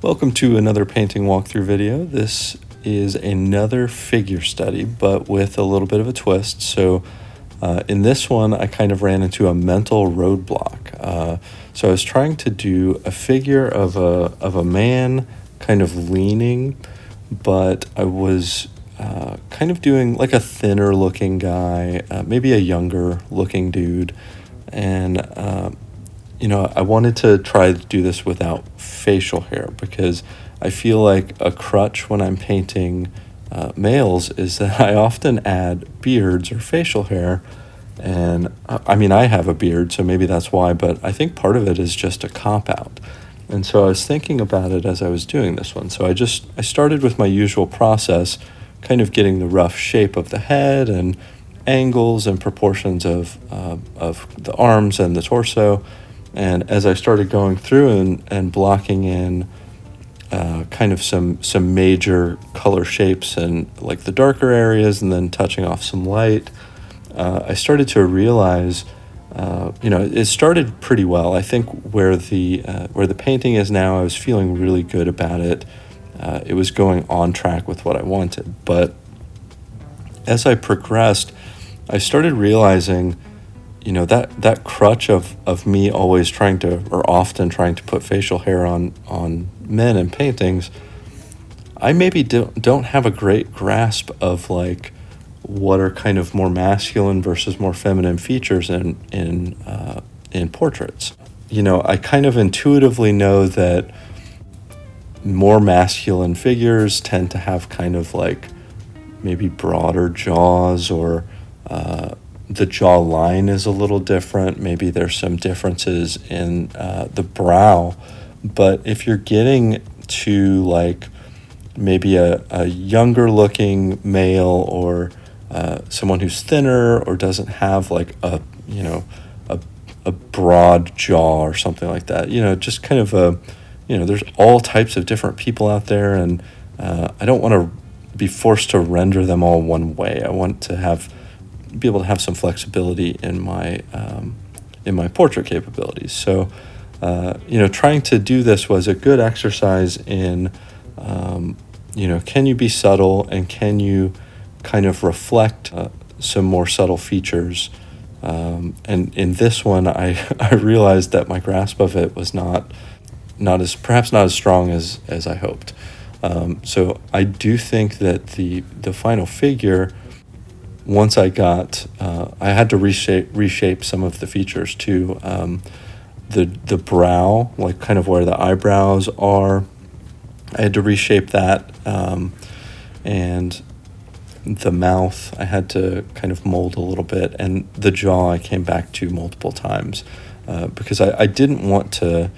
Welcome to another painting walkthrough video. This is another figure study, but with a little bit of a twist. So in this one, I kind of ran into a mental roadblock. So I was trying to do a figure of a man kind of leaning, but I was kind of doing like a thinner looking guy, maybe a younger looking dude. And I wanted to try to do this without facial hair because I feel like a crutch when I'm painting males is that I often add beards or facial hair. And I have a beard, so maybe that's why, but I think part of it is just a cop-out. And so I was thinking about it as I was doing this one. So I started with my usual process, kind of getting the rough shape of the head and angles and proportions of the arms and the torso. And as I started going through and blocking in kind of some major color shapes and like the darker areas and then touching off some light, I started to realize, it started pretty well. I think where the painting is now, I was feeling really good about it. It was going on track with what I wanted. But as I progressed, I started realizing that crutch of me always often trying to put facial hair on men in paintings, I maybe don't have a great grasp of like what are kind of more masculine versus more feminine features in portraits. I kind of intuitively know that more masculine figures tend to have kind of like maybe broader jaws, or the jaw line is a little different. Maybe there's some differences in the brow. But if you're getting to like maybe a younger looking male, or someone who's thinner or doesn't have like a broad jaw or something like that, just kind of there's all types of different people out there, and I don't want to be forced to render them all one way. I want to be able to have some flexibility in my portrait capabilities. So, trying to do this was a good exercise in, can you be subtle, and can you kind of reflect some more subtle features? And in this one, I realized that my grasp of it was perhaps not as strong as I hoped. So I do think that the final figure, once I had to reshape some of the features too. The brow, like kind of where the eyebrows are, I had to reshape that, and the mouth I had to kind of mold a little bit, and the jaw I came back to multiple times because I didn't want to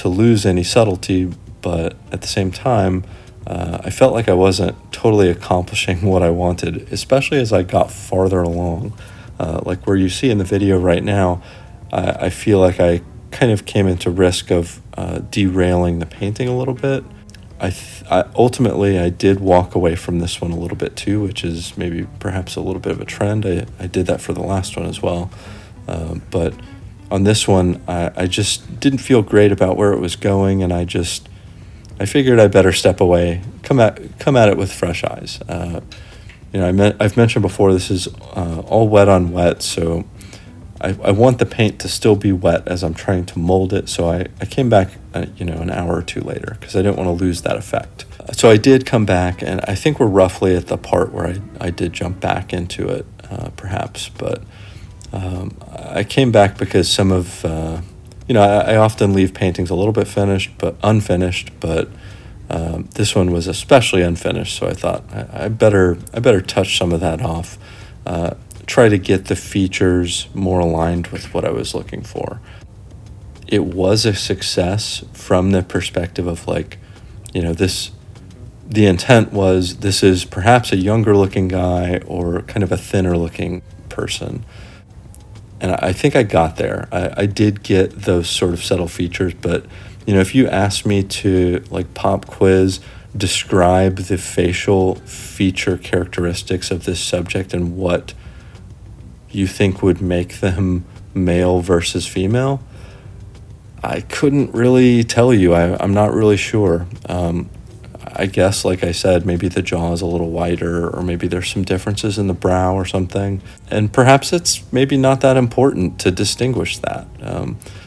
lose any subtlety, but at the same time, I felt like I wasn't totally accomplishing what I wanted, especially as I got farther along. Like where you see in the video right now, I feel like I kind of came into risk of derailing the painting a little bit. Ultimately, I did walk away from this one a little bit too, which is maybe perhaps a little bit of a trend. I did that for the last one as well. But on this one, I just didn't feel great about where it was going, and I figured I better step away, come at it with fresh eyes. I've mentioned before, this is all wet on wet, so I want the paint to still be wet as I'm trying to mold it. So I came back, an hour or two later, because I didn't want to lose that effect. So I did come back, and I think we're roughly at the part where I did jump back into it, perhaps. But I came back because some of I often leave paintings a little bit unfinished, but this one was especially unfinished. So I thought I better touch some of that off, try to get the features more aligned with what I was looking for. It was a success from the perspective of like, the intent was this is perhaps a younger looking guy or kind of a thinner looking person. And I think I got there. I did get those sort of subtle features, but if you asked me to like pop quiz, describe the facial feature characteristics of this subject and what you think would make them male versus female, I couldn't really tell you. I'm not really sure. I guess, like I said, maybe the jaw is a little wider, or maybe there's some differences in the brow or something. And perhaps it's maybe not that important to distinguish that.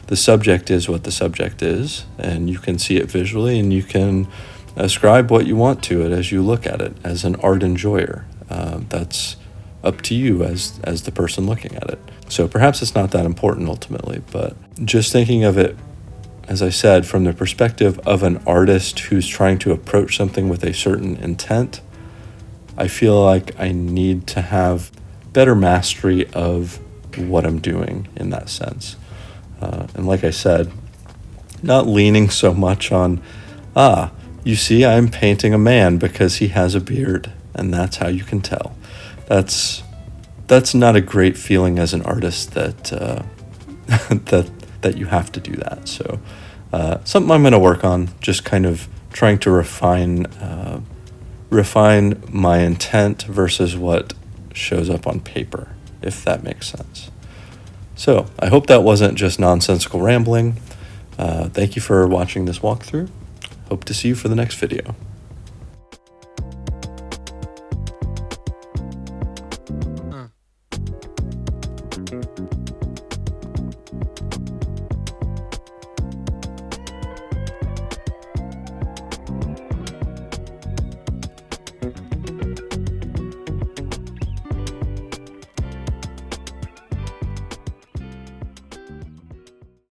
The subject is what the subject is, and you can see it visually, and you can ascribe what you want to it as you look at it as an art enjoyer. That's up to you as the person looking at it. So perhaps it's not that important ultimately, but just thinking of it, as I said, from the perspective of an artist who's trying to approach something with a certain intent, I feel like I need to have better mastery of what I'm doing in that sense. And like I said, not leaning so much on, you see, I'm painting a man because he has a beard, and that's how you can tell. That's not a great feeling as an artist that that you have to do that. So something I'm going to work on, just kind of trying to refine my intent versus what shows up on paper, if that makes sense. So I hope that wasn't just nonsensical rambling. Thank you for watching this walkthrough. Hope to see you for the next video.